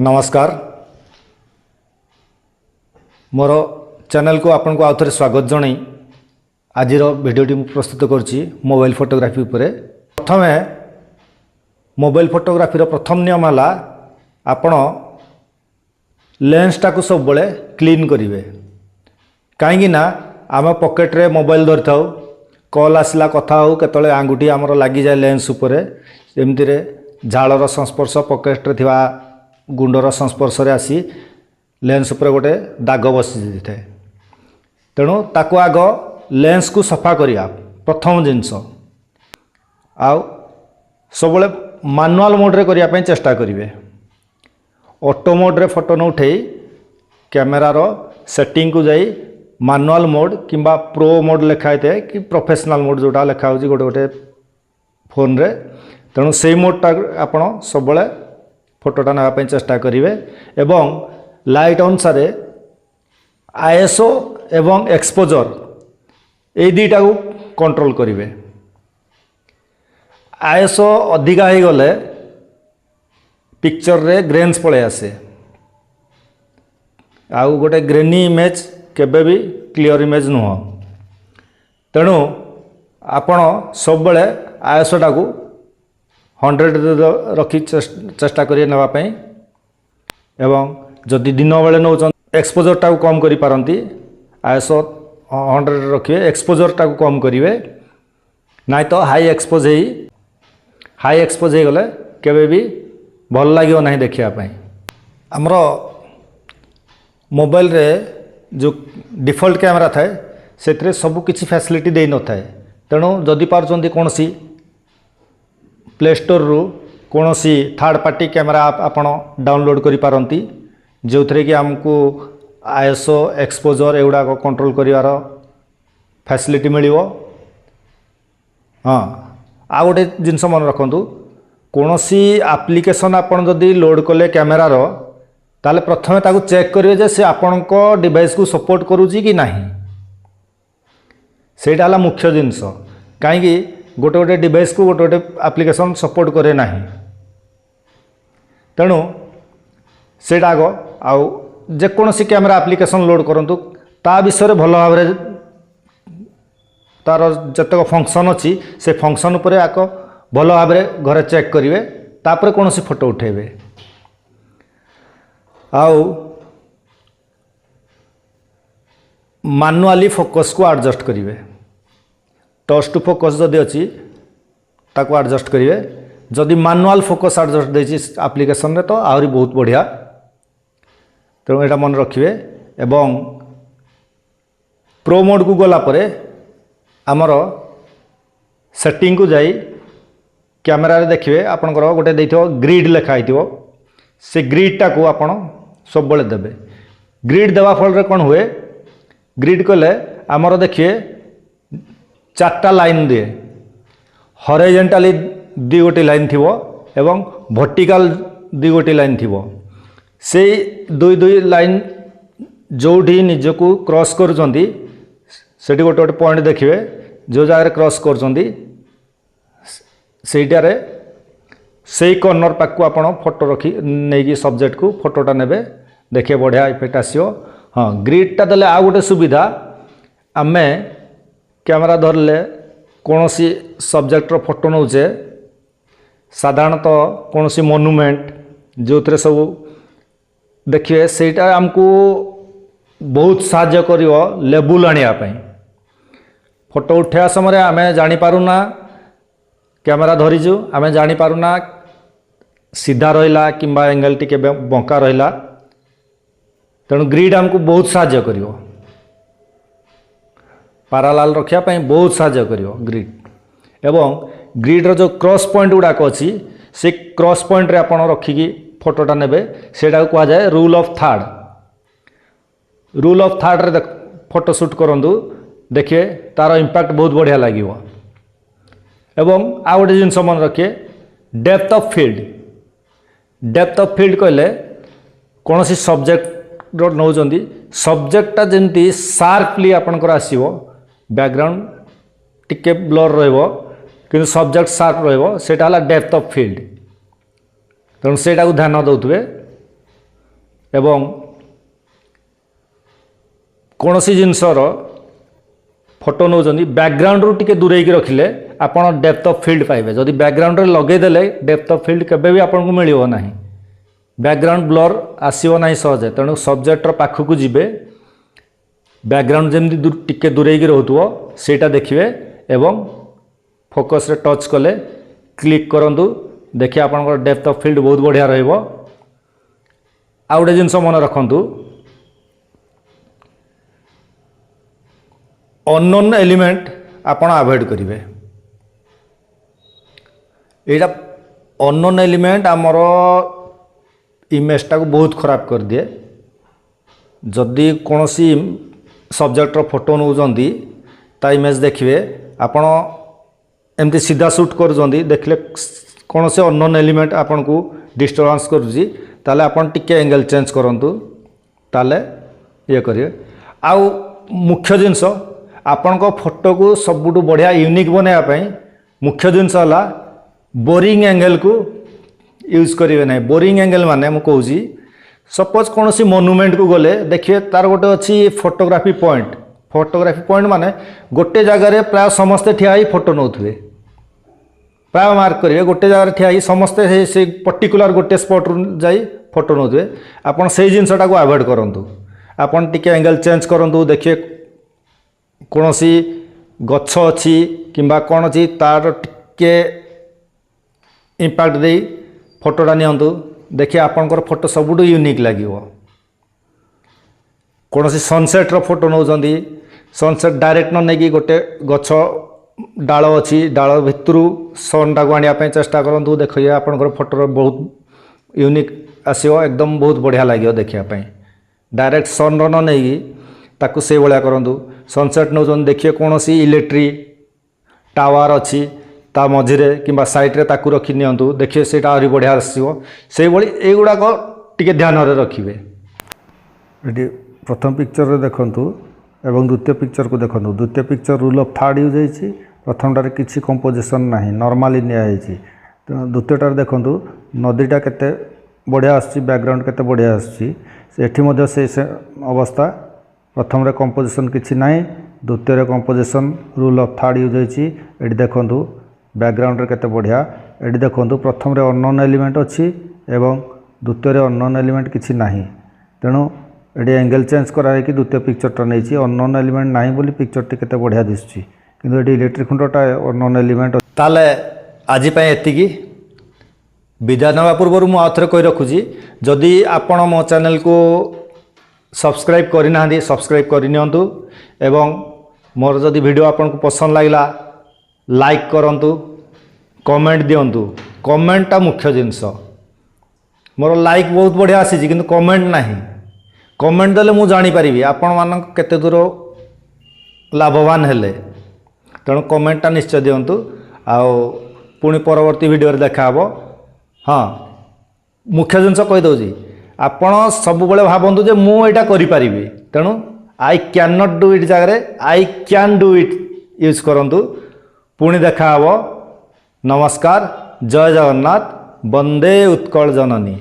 नमस्कार मोर चैनल को आपन को आउथरे स्वागत जणाई आज भिडियोटी प्रस्तुत करुच्ची मोबाइल फोटोग्राफी उपरे। प्रथम मोबाइल फोटोग्राफी प्रथम नियम है आपण लेंस टाकू सब बड़े क्लीन करेंगे कहीं आम पॉकेट रे मोबाइल धरी था कॉल आसला कथा हो केतले आंगुठी आमर लगी जाए लेंस उपरे एमती रे झालर संस्पर्श पॉकेट रे थिबा गुंडर संस्पर्श रे आसी लेंस उपरे गोटे दाग बसी जाए तेणु ताको आग लेंस को सफा करिया प्रथम जिनस आउ सब मैनुअल मोड रे करिया पई चेष्टा करिवे। ऑटो मोड रे फोटो न उठे कैमेरार सेटिंग को जाई मैनुअल मोड किंबा प्रो मोड लिखाई थे कि प्रोफेशनल मोड जोटा लिखा हो गोटे गोटे फोन रे तेणु से मोडटा आपण सब फोटोटा नापी चेष्टा करेंगे एवं लाइट अनुसार आईएसओ एवं एक्सपोजर ये दुईटा को कंट्रोल करेंगे। आईएसओ अधिका हो गले पिक्चर रे ग्रेन्स पड़े आसे आउ गोटे ग्रेनी इमेज केबे भी क्लियर इमेज नुह तेणु आपण सब आईएसओ टाकू 100 रखी चेष्टा करिए नापी एवं जदि दिन बेले नौ एक्सपोजर टाक कम करी पारंती आईएसओ 100 रखिए एक्सपोजर टाक कम करेंगे नाई तो हाई एक्सपोज हो गले केबे भी भल लगे ना देखापी। आमर मोबाइल रे जो डिफॉल्ट कैमरा थाए से सब किसी फैसिलिटी दे न थाए तेणु जदि पार्टी कौन सी प्ले स्टोर रु कौन सी थर्ड पार्टी कैमरा आपण डाउनलोड करि पारंती जो थे कि आमको आईएसओ एक्सपोजर एगुड़ा कंट्रोल करिवार फैसिलिटी मिलिवो। हाँ आ गोटे जिनस मन रखंतु कौन सी एप्लिकेशन आपण जदि लोड कले कैमेरार ताले प्रथमे ताकू चेक करिवे जे से आपणको डिवाइस को सपोर्ट करूची कि नाही सेटा हला मुख्य जिनस कहीं गोटे गोटे डिवाइस को गोटे गोटे एप्लिकेशन सपोर्ट करे नाही तेणु सेटा आग आउ जेकोसी कैमरा एप्लिकेशन लोड करंतु ता विषय भल भाव तार जतक फंक्शन अच्छी से फंक्शन उपरे आक भल भाव घरे चेक करेंगे तापर कौन सी फोटो उठेबे आउ मैनुअली फोकस को एडजस्ट करेंगे टच टू फोकस जदि अच्छी ताको एडजस्ट करेंगे जदि मैनुअल फोकस एडजस्ट देछि एप्लिकेशन रे तो आहरी बहुत बढ़िया तेणु यहाँ मन रखिए एवं प्रो मोड को गला परे आमर सेटिंग को जाई कैमेरा रे देखिए आपनकर गोटे देइथो ग्रिड लिखाई थो से ग्रिडटा को आपण सब बळे देबे। ग्रिड देवा फल रे कोन हुए ग्रिड कले आमर देखिए 4टा लाइन दिए हॉरिजॉन्टली दी गोटी लाइन थिवो एवं वर्टिकल दी गोटी लाइन थिवो से दुई दुई लाइन जोठी निजको क्रॉस करूचंदी सेठी गोटे गोटे पॉइंट देखिए जो जगह क्रॉस करूचंदी सेटारे से कॉर्नर पाक को आपण फोटो रखी नहीं सब्जेक्ट को फोटोटा नेबे देखिए बढ़िया इफेक्ट आसियो। हाँ ग्रिडटा देले आ गोटे सुविधा आमे कैमरा धरले कौन सी सब्जेक्टर फोटो नौचे साधारणतः कौन सी मोनुमेंट जो थे सब देखिए सेटा आमको बहुत साहाय्य करिवो लेबुल आनिया पई फोटो उठा समय आमे जानी पारुना कैमेरा धरीजु आमे जानी पारुना सीधा रहिला किंबा एंगल टिके बंका रहिला तेणु ग्रिड आमको बहुत साहाय्य करिवो पारालाल रखापी बहुत साहाय्य करिवो ग्रिड एवं ग्रिड्र जो क्रॉस पॉइंट गुड़ाक अच्छी से क्रॉस पॉइंट रे आपण रखिकी फोटोटा नेबे सेटा कहा जाए रूल ऑफ थर्ड रे फोटो शूट करंतु देखिए तार इंपैक्ट बहुत बढ़िया लगे एवं आ गोटे जिनस मन रखिए डेप्थ ऑफ फील्ड कहले कौन सी सब्जेक्ट नौचंदी सब्जेक्टटा जमती शार्पली आपनकर आसीबो बैकग्राउंड टिके ब्लर रहिबो किंतु सब्जेक्ट शार्प रहिबो सेटा हला डेप्थ ऑफ फील्ड तेणु से ध्यान दौथे एवं कौन सी जिनसर फोटो नौ बैकग्राउंड रू टिके दूरे रखिले आपण डेप्थ ऑफ फील्ड पाइबे। जदि बैकग्राउंड रे लगेदेले डेप्थ ऑफ फील्ड केबे भी आपन को मिलियो नाही, बैकग्राउंड ब्लर आसीओ नाही सहजे। तेणु सब्जेक्ट रो पाखु जिबे बैकग्राउंड जेमती टिके दूरे रहउतबो सेटा देखिबे एवं फोकस रे टच कले क्लिक करंतु। देखिए आपनकर डेप्थ ऑफ फील्ड बहुत बढ़िया रहइबो। आ गोटे जिनस मन रखंतु, अननोन एलिमेंट आपण अवॉइड करिवे। एटा अननोन एलिमेंट आमर इमेजटा को बहुत खराब कर दिए। जदि कौन सी सब्जेक्ट रो फोटो नौजंदी ता इमेज देखिए आपण एमती सीधा शूट कर देखले कौन से अननोन एलिमेंट आपन को डिस्टर्बेंस करुची ताले आपन टिके एंगल चेंज करंतु, ताले ये करिए। आउ मुख्य जिनस आपण को फोटो को सबुठु बढ़िया यूनिक बनाया पई मुख्य जिनस हला बोरिंग एंगल को यूज करिवे नहीं। बोरिंग एंगल माने मु कहूची सपोज कौन सी मोनुमेंट को गले देखिए तार गोटे अच्छी फोटोग्राफी पॉइंट। फोटोग्राफी पॉइंट माने गोटे जगार प्राय समस्ते ठिया ही फोटो नौथुए, प्राय मार्क करेंगे गोटे जगह ठिया ही समस्ते से पर्टिकुलर गोटे स्पॉट रु जाई फोटो नौथुए। आपन से जिनसटा को अवॉइड करंतु, आपन टिके एंगल चेंज करंतु। देखिए कौन सी गछ अच्छी किंबा कौन अच्छी तार टिके इंपैक्ट दे फोटोटा नियंतु। देखिए आपनकर फोटो सबुठु यूनिक लागिवो। कौन सी सनसेट रो फोटो नौजंदी, सनसेट डायरेक्ट न नेकी गोटे गछ डाल अच्छी डाल भितरू सनटा को आनिया चेष्टा करंतु। देखिए आपनकर फोटो बहुत यूनिक आसियो, एकदम बहुत बढ़िया लागियो देखिया पई। डायरेक्ट सन न नेकी ताकू से भलिया करंतु। सनसेट नौजन देखिए कौन सी इलेक्ट्रिक टावर अच्छी ता मझिरे किंबा साइड रे ताकू रखी नियंतु। देखिए सेटा आहुरी बढ़िया आसियो। से भली ए गुडाक टिके ध्यान रे रखिबे। एटी प्रथम पिक्चर रे देखंतु एवं द्वितीय पिक्चर को देखंतु। द्वितीय picture rule of third use होईछि। प्रथमटारे किछि कंपोजिशन नाही, नॉर्मली निया होईछि। द्वितीयटारे देखंतु नदीटा केते बढ़िया आछि, बैकग्राउंड केते बढ़िया आछि। सेठी मध्ये से अवस्था प्रथम रे कंपोजिशन किछि नाही, द्वितीय रे composition rule of third use होईछि। एटी देखंतु बैकग्राउंड रे केते बढ़िया। एटी देखंतु प्रथम रे अननोन एलिमेंट अछि एवं द्वितीय रे अननोन एलिमेंट किछि नाही। तेणु एटी एंगल चेंज करा कि द्वितीय पिक्चरटा नहीं अननोन एलिमेंट नाही बोली पिक्चरटी केते बढ़िया दिसछि, किंतु एटी इलेक्ट्रिक खुंटटा अननोन एलिमेंट। ताले आज पय एतिकी विदाय नवा पूर्व मु आथरे कहि रखुची, जदि आपण मो चैनल को सब्सक्राइब करिना सब्सक्राइब करनियंतु एवं मोर जदि वीडियो आपन को पसंद लागला लाइक करंतु, कमेंट दियंतु। कमेंटटा मुख्य जिनस। मोर लाइक बहुत बढ़िया आसी किंतु कमेंट नाही। कमेंट देले मु जानी पारिबी आपण मान केते दूर लाभवान हेले। तेणु कमेंटटा निश्चय दियंतु। आउ पुणी परवर्ती वीडियो रे देखा हबो। हाँ मुख्य जिनस कहि दउजी, आपण सब बेले भाबंतु जे मु एटा करि पारिबी। तेणु I can not do it जगह I can do it use करंतु। पुणी देखा हबो। नमस्कार, जय जगन्नाथ, वंदे उत्कल जननी।